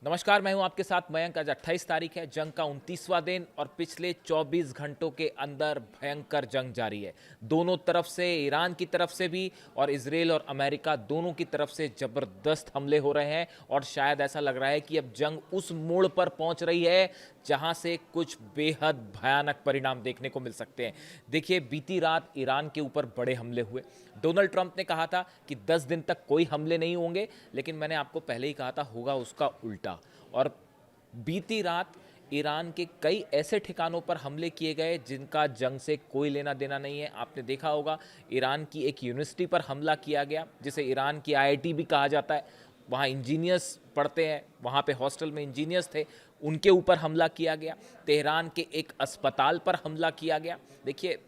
नमस्कार, मैं हूं आपके साथ मयंक। आज 28 तारीख है, जंग का 29वां दिन और पिछले 24 घंटों के अंदर भयंकर जंग जारी है। दोनों तरफ से, ईरान की तरफ से भी और इजराइल और अमेरिका दोनों की तरफ से जबरदस्त हमले हो रहे हैं और शायद ऐसा लग रहा है कि अब जंग उस मोड़ पर पहुंच रही है जहां से कुछ बेहद भयानक परिणाम देखने को मिल सकते हैं। देखिए, बीती रात ईरान के ऊपर बड़े हमले हुए। डोनाल्ड ट्रंप ने कहा था कि 10 दिन तक कोई हमले नहीं होंगे, लेकिन मैंने आपको पहले ही कहा था होगा उसका उल्टा। और बीती रात ईरान के कई ऐसे ठिकानों पर हमले किए गए जिनका जंग से कोई लेना देना नहीं है। आपने देखा होगा, ईरान की एक यूनिवर्सिटी पर हमला किया गया जिसे ईरान की आईआईटी भी कहा जाता है। वहाँ इंजीनियर्स पढ़ते हैं, वहाँ पे हॉस्टल में इंजीनियर्स थे, उनके ऊपर हमला किया गया। तेहरान के एक अस्पताल पर हमला किया गया। देखिए,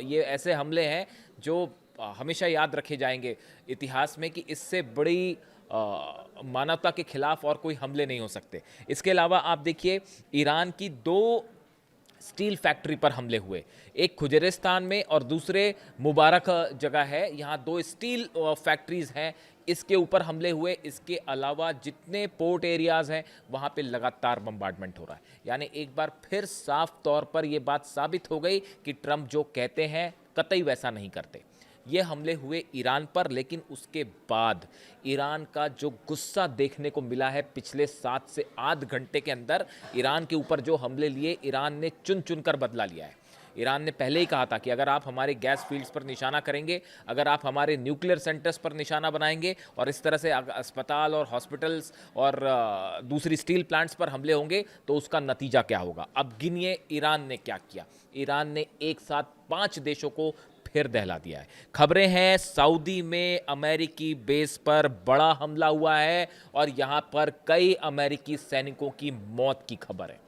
ये ऐसे हमले हैं जो हमेशा याद रखे जाएंगे इतिहास में कि इससे बड़ी मानवता के खिलाफ और कोई हमले नहीं हो सकते। इसके अलावा आप देखिए, ईरान की दो स्टील फैक्ट्री पर हमले हुए, एक खुजरिस्तान में और दूसरे मुबारक जगह है, यहाँ दो स्टील फैक्ट्रीज हैं, इसके ऊपर हमले हुए। इसके अलावा जितने पोर्ट एरियाज हैं वहाँ पे लगातार बम्बार्डमेंट हो रहा है। यानी एक बार फिर साफ तौर पर यह बात साबित हो गई कि ट्रंप जो कहते हैं कतई वैसा नहीं करते। ये हमले हुए ईरान पर, लेकिन उसके बाद ईरान का जो गुस्सा देखने को मिला है पिछले 7 से 8 घंटे के अंदर, ईरान के ऊपर जो हमले लिए, ईरान ने चुन चुन कर बदला लिया है। ईरान ने पहले ही कहा था कि अगर आप हमारे गैस फील्ड्स पर निशाना करेंगे, अगर आप हमारे न्यूक्लियर सेंटर्स पर निशाना बनाएंगे और इस तरह से अस्पताल और हॉस्पिटल्स और दूसरी स्टील प्लांट्स पर हमले होंगे तो उसका नतीजा क्या होगा। अब गिनिए ईरान ने क्या किया। ईरान ने एक साथ 5 देशों को फिर दहला दिया है। खबरें हैं सऊदी में अमेरिकी बेस पर बड़ा हमला हुआ है और यहां पर कई अमेरिकी सैनिकों की मौत की खबर है।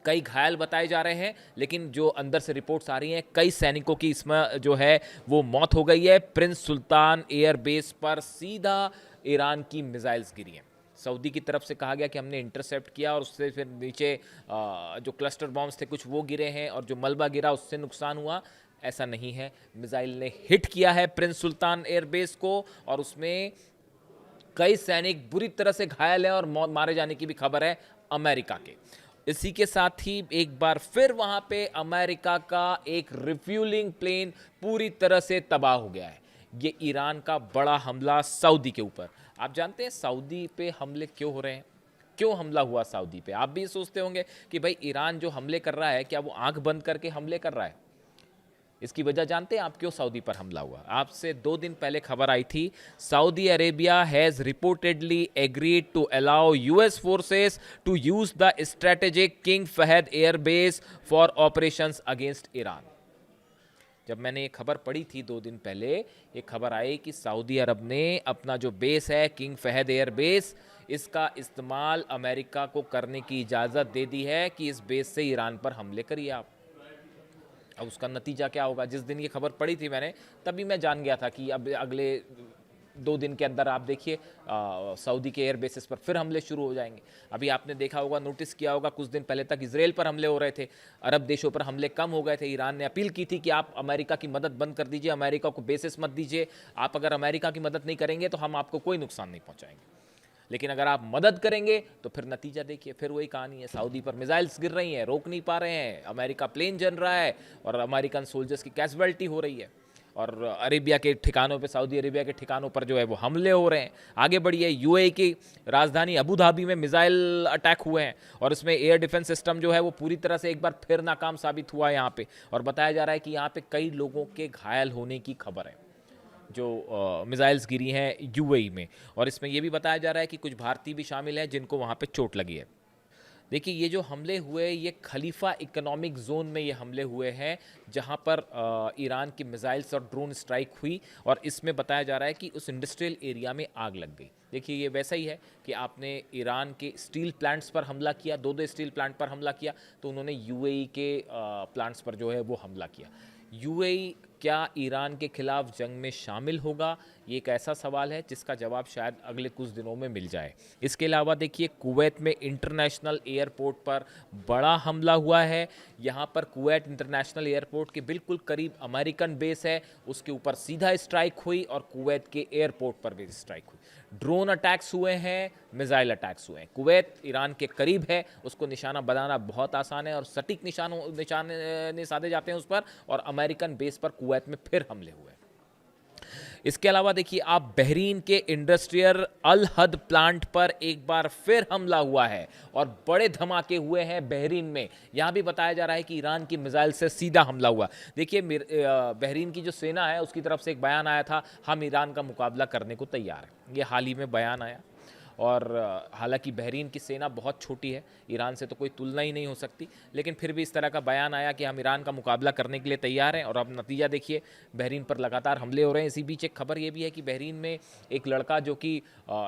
कई घायल बताए जा रहे हैं, लेकिन जो अंदर से रिपोर्ट्स आ रही हैं, कई सैनिकों की इसमें जो है वो मौत हो गई है। प्रिंस सुल्तान एयरबेस पर सीधा ईरान की मिसाइल्स गिरी हैं। सऊदी की तरफ से कहा गया कि हमने इंटरसेप्ट किया और उससे फिर नीचे जो क्लस्टर बॉम्ब्स थे कुछ वो गिरे हैं और जो मलबा गिरा उससे नुकसान हुआ। ऐसा नहीं है, मिसाइल ने हिट किया है प्रिंस सुल्तान एयरबेस को और उसमें कई सैनिक बुरी तरह से घायल हैं और मारे जाने की भी खबर है अमेरिका के। इसी के साथ ही एक बार फिर वहां पे अमेरिका का एक रिफ्यूलिंग प्लेन पूरी तरह से तबाह हो गया है। ये ईरान का बड़ा हमला सऊदी के ऊपर। आप जानते हैं सऊदी पे हमले क्यों हो रहे हैं, क्यों हमला हुआ सऊदी पे? आप भी सोचते होंगे कि भाई ईरान जो हमले कर रहा है, क्या वो आंख बंद करके हमले कर रहा है? इसकी वजह जानते हैं आप क्यों सऊदी पर हमला हुआ? आपसे 2 दिन पहले खबर आई थी, Saudi Arabia has reportedly agreed to allow US forces to use the strategic King Fahd airbase for operations against Iran. जब मैंने ये खबर पढ़ी थी 2 दिन पहले, ये खबर आई कि सऊदी अरब ने अपना जो बेस है किंग फहद एयर बेस, इसका इस्तेमाल अमेरिका को करने की इजाज़त दे दी है कि इस बेस से ईरान पर हमले करिए आप। अब उसका नतीजा क्या होगा? जिस दिन ये खबर पड़ी थी मैंने, तभी मैं जान गया था कि अब अगले 2 दिन के अंदर आप देखिए सऊदी के एयर बेसिस पर फिर हमले शुरू हो जाएंगे। अभी आपने देखा होगा, नोटिस किया होगा, कुछ दिन पहले तक इसराइल पर हमले हो रहे थे, अरब देशों पर हमले कम हो गए थे। ईरान ने अपील की थी कि आप अमेरिका की मदद बंद कर दीजिए, अमेरिका को बेसिस मत दीजिए, आप अगर अमेरिका की मदद नहीं करेंगे तो हम आपको कोई नुकसान नहीं पहुंचाएंगे। लेकिन अगर आप मदद करेंगे तो फिर नतीजा देखिए, फिर वही कहानी है। सऊदी पर मिसाइल्स गिर रही हैं, रोक नहीं पा रहे हैं, अमेरिका प्लेन जल रहा है और अमेरिकन सोल्जर्स की कैजुअल्टी हो रही है। और अरेबिया के ठिकानों पे, सऊदी अरेबिया के ठिकानों पर जो है वो हमले हो रहे हैं। आगे बढ़िए, यूएई की राजधानी अबू धाबी में मिसाइल अटैक हुए हैं और इसमें एयर डिफेंस सिस्टम जो है वो पूरी तरह से एक बार फिर नाकाम साबित हुआ है यहाँ पे। और बताया जा रहा है कि यहाँ पे कई लोगों के घायल होने की खबर है, जो मिसाइल्स गिरी हैं यूएई में। और इसमें यह भी बताया जा रहा है कि कुछ भारतीय भी शामिल हैं जिनको वहाँ पे चोट लगी है। देखिए, ये जो हमले हुए, ये खलीफा इकोनॉमिक जोन में ये हमले हुए हैं जहाँ पर ईरान की मिसाइल्स और ड्रोन स्ट्राइक हुई और इसमें बताया जा रहा है कि उस इंडस्ट्रियल एरिया में आग लग गई। देखिए, ये वैसा ही है कि आपने ईरान के स्टील प्लांट्स पर हमला किया, 2 स्टील प्लांट पर हमला किया, तो उन्होंने यूएई के प्लांट्स पर जो है वो हमला किया। यूएई क्या ईरान के खिलाफ जंग में शामिल होगा, ये एक ऐसा सवाल है जिसका जवाब शायद अगले कुछ दिनों में मिल जाए। इसके अलावा देखिए, कुवैत में इंटरनेशनल एयरपोर्ट पर बड़ा हमला हुआ है। यहाँ पर कुवैत इंटरनेशनल एयरपोर्ट के बिल्कुल करीब अमेरिकन बेस है, उसके ऊपर सीधा स्ट्राइक हुई और कुवैत के एयरपोर्ट पर भी स्ट्राइक हुई। ड्रोन अटैक्स हुए हैं, मिसाइल अटैक्स हुए हैं। कुवैत ईरान के करीब है, उसको निशाना बनाना बहुत आसान है और सटीक निशाने साधे जाते हैं उस पर, और अमेरिकन बेस पर कुवैत में फिर हमले हुए। इसके अलावा देखिए आप, बहरीन के इंडस्ट्रियल अल हद प्लांट पर एक बार फिर हमला हुआ है और बड़े धमाके हुए हैं बहरीन में। यहाँ भी बताया जा रहा है कि ईरान की मिसाइल से सीधा हमला हुआ। देखिए, बहरीन की जो सेना है उसकी तरफ से एक बयान आया था, हम ईरान का मुकाबला करने को तैयार हैं। ये हाल ही में बयान आया, और हालांकि बहरीन की सेना बहुत छोटी है, ईरान से तो कोई तुलना ही नहीं हो सकती, लेकिन फिर भी इस तरह का बयान आया कि हम ईरान का मुकाबला करने के लिए तैयार हैं। और अब नतीजा देखिए, बहरीन पर लगातार हमले हो रहे हैं। इसी बीच एक खबर ये भी है कि बहरीन में एक लड़का जो कि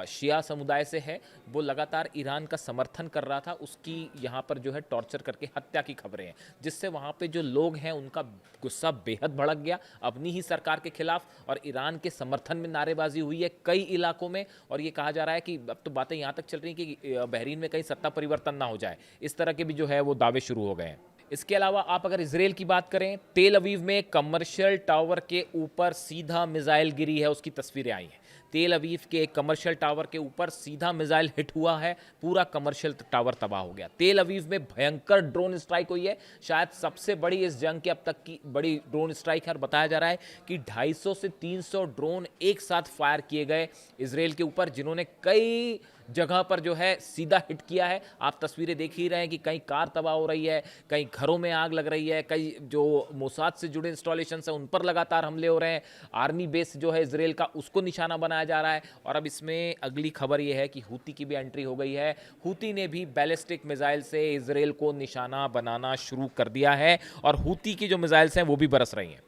शिया समुदाय से है, वो लगातार ईरान का समर्थन कर रहा था, उसकी यहाँ पर जो है टॉर्चर करके हत्या की खबरें हैं, जिससे वहाँ पर जो लोग हैं उनका गुस्सा बेहद भड़क गया अपनी ही सरकार के खिलाफ, और ईरान के समर्थन में नारेबाजी हुई है कई इलाकों में। और ये कहा जा रहा है कि अब तो बातें यहाँ तक चल रही हैं कि बहरीन में कहीं सत्ता परिवर्तन ना हो जाए, इस तरह के भी जो है वो दावे शुरू हो गए हैं। इसके अलावा आप अगर इजराइल की बात करें, तेल अवीव में कमर्शियल टावर के ऊपर सीधा मिसाइल गिरी है, उसकी तस्वीरें आई हैं। तेल अवीव के एक कमर्शियल टावर के ऊपर सीधा मिसाइल हिट हुआ है, पूरा कमर्शियल टावर तबाह हो गया। तेल अवीव में भयंकर ड्रोन स्ट्राइक हुई है, शायद सबसे बड़ी इस जंग के अब तक की बड़ी ड्रोन स्ट्राइक है। और बताया जा रहा है कि 250 से 300 ड्रोन एक साथ फायर किए गए इजराइल के ऊपर, जिन्होंने कई जगह पर जो है सीधा हिट किया है। आप तस्वीरें देख ही रहे हैं कि कहीं कार तबाह हो रही है, कहीं घरों में आग लग रही है, कई जो मोसाद से जुड़े इंस्टॉलेशन है उन पर लगातार हमले हो रहे हैं। आर्मी बेस जो है इजराइल का, उसको निशाना बनाया जा रहा है। और अब इसमें अगली खबर यह है कि हूती की भी एंट्री हो गई है। हूती ने भी बैलिस्टिक मिसाइल से इजराइल को निशाना बनाना शुरू कर दिया है, और हूती की जो मिसाइल्स हैं वो भी बरस रही हैं।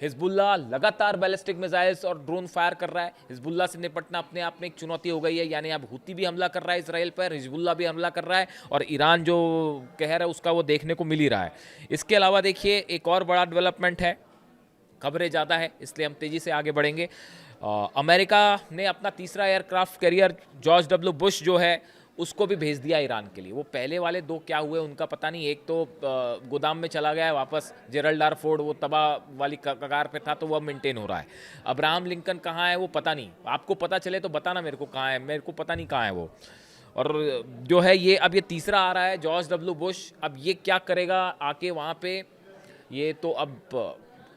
हिजबुल्ला लगातार बैलिस्टिक मिसाइल्स और ड्रोन फायर कर रहा है। हिजबुल्ला से निपटना अपने आप में एक चुनौती हो गई है, यानी अब हूती भी हमला कर रहा है इसराइल पर, हिजबुल्ला भी हमला कर रहा है, और ईरान जो कहर है उसका वो देखने को मिल ही रहा है। इसके अलावा देखिए, एक और बड़ा डेवलपमेंट है, खबरें ज़्यादा है इसलिए हम तेज़ी से आगे बढ़ेंगे। अमेरिका ने अपना तीसरा aircraft carrier George W Bush जो है उसको भी भेज दिया ईरान के लिए। वो पहले वाले दो क्या हुए उनका पता नहीं, एक तो गोदाम में चला गया है वापस, जेरल्ड आर फोर्ड वो तबाह वाली कगार पे था, तो वह मेंटेन हो रहा है। अब्राहम लिंकन कहाँ है वो पता नहीं, आपको पता चले तो बताना मेरे को कहाँ है, मेरे को पता नहीं कहाँ है वो। और जो है ये अब ये तीसरा आ रहा है जॉर्ज डब्ल्यू बुश, अब ये क्या करेगा आके वहाँ पे, ये तो अब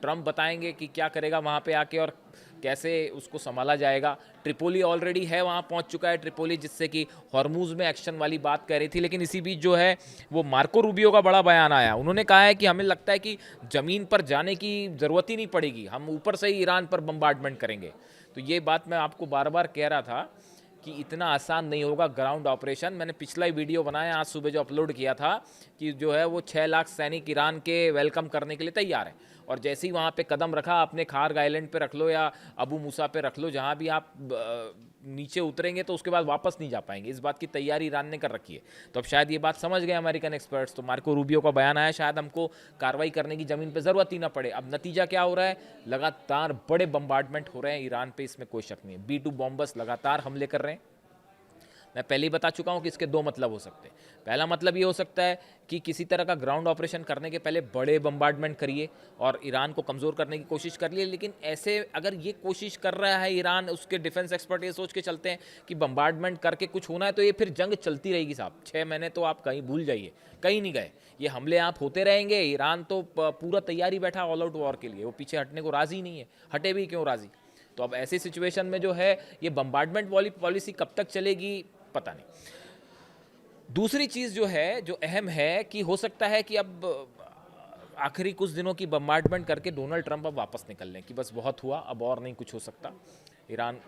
ट्रम्प बताएंगे कि क्या करेगा वहाँ पे आके और कैसे उसको संभाला जाएगा। ट्रिपोली ऑलरेडी है, वहाँ पहुँच चुका है ट्रिपोली, जिससे कि हॉर्मूज में एक्शन वाली बात कह रही थी। लेकिन इसी बीच जो है वो मार्को रूबियो का बड़ा बयान आया, उन्होंने कहा है कि हमें लगता है कि ज़मीन पर जाने की ज़रूरत ही नहीं पड़ेगी, हम ऊपर से ही ईरान पर बम्बार्डमेंट करेंगे। तो ये बात मैं आपको बार बार कह रहा था कि इतना आसान नहीं होगा ग्राउंड ऑपरेशन। मैंने पिछला ही वीडियो बनाया आज सुबह जो अपलोड किया था कि जो है वो 6 लाख सैनिक ईरान के वेलकम करने के लिए तैयार हैं, और जैसे ही वहाँ पे कदम रखा, अपने खार्ग आइलैंड पे रख लो या अबू मूसा पे रख लो, जहाँ भी आप नीचे उतरेंगे तो उसके बाद वापस नहीं जा पाएंगे। इस बात की तैयारी ईरान ने कर रखी है। तो अब शायद ये बात समझ गए अमेरिकन एक्सपर्ट्स। तो मार्को रूबियो का बयान आया, शायद हमको कार्रवाई करने की ज़मीन पर ज़रूरत ही ना पड़े। अब नतीजा क्या हो रहा है, लगातार बड़े बम्बार्डमेंट हो रहे हैं ईरान पे, इसमें कोई शक नहीं है। B-2 बॉम्बर्स लगातार हमले कर रहे हैं। मैं पहले ही बता चुका हूं कि इसके दो मतलब हो सकते हैं। पहला मतलब ये हो सकता है कि किसी तरह का ग्राउंड ऑपरेशन करने के पहले बड़े बम्बार्डमेंट करिए और ईरान को कमज़ोर करने की कोशिश कर लिए। लेकिन ऐसे अगर ये कोशिश कर रहा है ईरान, उसके डिफेंस एक्सपर्ट ये सोच के चलते हैं कि बम्बार्डमेंट करके कुछ होना है, तो ये फिर जंग चलती रहेगी साहब। 6 महीने तो आप कहीं भूल जाइए, कहीं नहीं गए। ये हमले आप होते रहेंगे। ईरान तो पूरा तैयारी बैठा ऑल आउट वॉर के लिए, वो पीछे हटने को राज़ी नहीं है। हटे भी क्यों राज़ी? तो अब ऐसी सिचुएशन में जो है ये बम्बार्डमेंट वाली पॉलिसी कब तक चलेगी पता नहीं। दूसरी चीज़ जो है, जो अहम है, कि हो सकता है कि अब आखिरी कुछ दिनों की बम्बार्डमेंट करके डोनाल्ड ट्रंप अब वापस निकल लें कि बस बहुत हुआ, अब और नहीं कुछ हो सकता। ईरान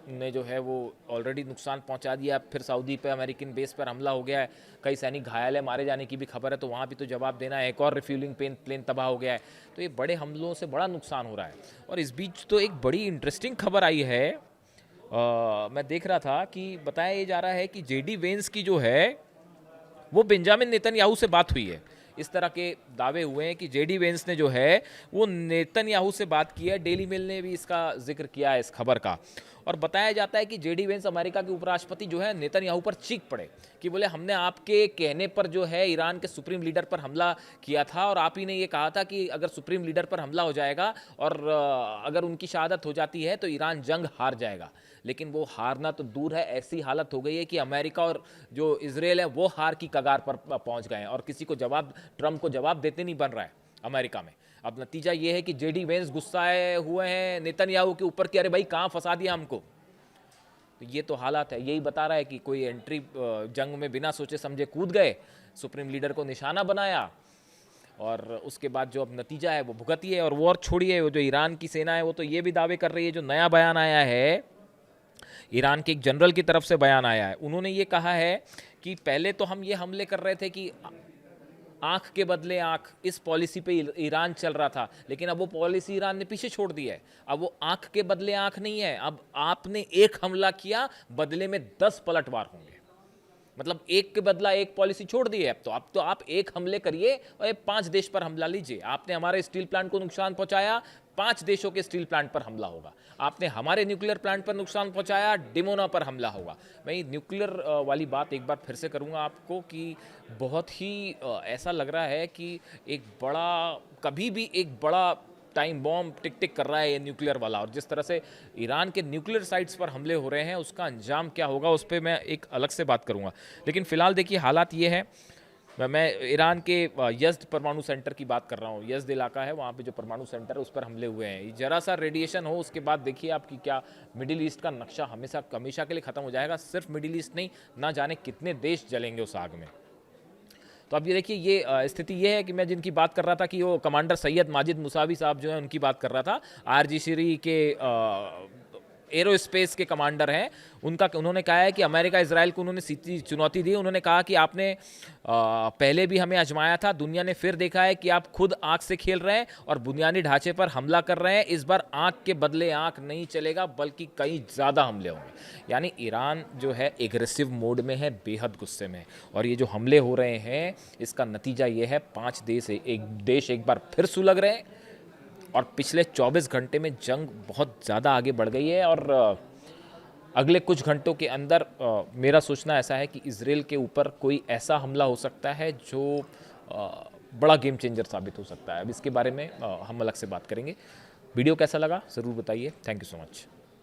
ने जो है वो ऑलरेडी नुकसान पहुंचा दिया, फिर सऊदी पे अमेरिकन बेस पर हमला हो गया है, कई सैनिक घायल है, मारे जाने की भी खबर है, तो वहाँ भी तो जवाब देना है। एक और रिफ्यूलिंग प्लेन तबाह हो गया है। तो ये बड़े हमलों से बड़ा नुकसान हो रहा है। और इस बीच तो एक बड़ी इंटरेस्टिंग खबर आई है, मैं देख रहा था कि बताया जा रहा है कि जेडी वेंस की जो है वो बेंजामिन नेतन्याहू से बात हुई है। इस तरह के दावे हुए हैं कि जेडी वेंस ने जो है वो नेतन्याहू से बात की है। डेली मेल ने भी इसका जिक्र किया है इस खबर का, और बताया जाता है कि जेडी वेंस अमेरिका के उपराष्ट्रपति जो है नेतन्याहू पर चीख पड़े कि बोले हमने आपके कहने पर जो है ईरान के सुप्रीम लीडर पर हमला किया था, और आप ही ने ये कहा था कि अगर सुप्रीम लीडर पर हमला हो जाएगा और अगर उनकी शहादत हो जाती है तो ईरान जंग हार जाएगा। लेकिन वो हारना तो दूर है, ऐसी हालत हो गई है कि अमेरिका और जो इजराइल है वो हार की कगार पर पहुंच गए हैं, और किसी को ट्रंप को जवाब देते नहीं बन रहा है अमेरिका में। अब नतीजा ये है कि जेडी वेंस गुस्साए हुए हैं नेतन्याहू के ऊपर कि अरे भाई कहाँ फंसा दिया हमको। तो ये तो हालात है, यही बता रहा है कि कोई एंट्री जंग में बिना सोचे समझे कूद गए, सुप्रीम लीडर को निशाना बनाया, और उसके बाद जो अब नतीजा है वो भुगतिए। और वो और छोड़िए, वो जो ईरान की सेना है वो तो ये भी दावे कर रही है, जो नया बयान आया है ईरान के एक जनरल की तरफ से बयान आया है, उन्होंने ये कहा है कि पहले तो हम ये हमले कर रहे थे कि आंख के बदले आंख, इस पॉलिसी पे ईरान चल रहा था, लेकिन अब वो पॉलिसी ईरान ने पीछे छोड़ दी है। अब वो आंख के बदले आंख नहीं है, अब आपने एक हमला किया, बदले में 10 पलटवार होंगे। मतलब एक के बदला एक पॉलिसी छोड़ दी है। अब तो आप एक हमले करिए और 5 देश पर हमला लीजिए। आपने हमारे स्टील प्लांट को नुकसान पहुंचाया, 5 देशों के स्टील प्लांट पर हमला होगा। आपने हमारे न्यूक्लियर प्लांट पर नुकसान पहुंचाया, डिमोना पर हमला होगा। मैं ये न्यूक्लियर वाली बात एक बार फिर से करूंगा आपको कि बहुत ही ऐसा लग रहा है कि कभी भी एक बड़ा टाइम बॉम्ब टिक टिक कर रहा है ये न्यूक्लियर वाला, और जिस तरह से ईरान के न्यूक्लियर साइट्स पर हमले हो रहे हैं उसका अंजाम क्या होगा उस पर मैं एक अलग से बात करूंगा। लेकिन फिलहाल देखिए हालात ये है, मैं ईरान के यज़्द परमाणु सेंटर की बात कर रहा हूँ। यज़्द इलाका है, वहाँ पे जो परमाणु सेंटर है उस पर हमले हुए हैं। जरा सा रेडिएशन हो उसके बाद देखिए आपकी क्या मिडिल ईस्ट का नक्शा हमेशा के लिए ख़त्म हो जाएगा। सिर्फ मिडिल ईस्ट नहीं, ना जाने कितने देश जलेंगे उस आग में। तो अब ये देखिए, ये स्थिति ये है कि मैं जिनकी बात कर रहा था कि वो कमांडर सैयद माजिद मुसावी साहब जो है उनकी बात कर रहा था, आरजीसी के एरोस्पेस के कमांडर हैं। उन्होंने कहा है कि अमेरिका इजराइल को उन्होंने सीधी चुनौती दी। उन्होंने कहा कि आपने पहले भी हमें आजमाया था, दुनिया ने फिर देखा है कि आप खुद आंख से खेल रहे हैं और बुनियादी ढांचे पर हमला कर रहे हैं। इस बार आंख के बदले आंख नहीं चलेगा, बल्कि कई ज़्यादा हमले होंगे। यानी ईरान जो है एग्रेसिव मोड में है, बेहद गुस्से में, और ये जो हमले हो रहे हैं इसका नतीजा ये है 5 देश एक बार फिर सुलग रहे हैं, और पिछले 24 घंटे में जंग बहुत ज़्यादा आगे बढ़ गई है। और अगले कुछ घंटों के अंदर मेरा सोचना ऐसा है कि इजराइल के ऊपर कोई ऐसा हमला हो सकता है जो बड़ा गेम चेंजर साबित हो सकता है। अब इसके बारे में हम अलग से बात करेंगे। वीडियो कैसा लगा ज़रूर बताइए। Thank you so much.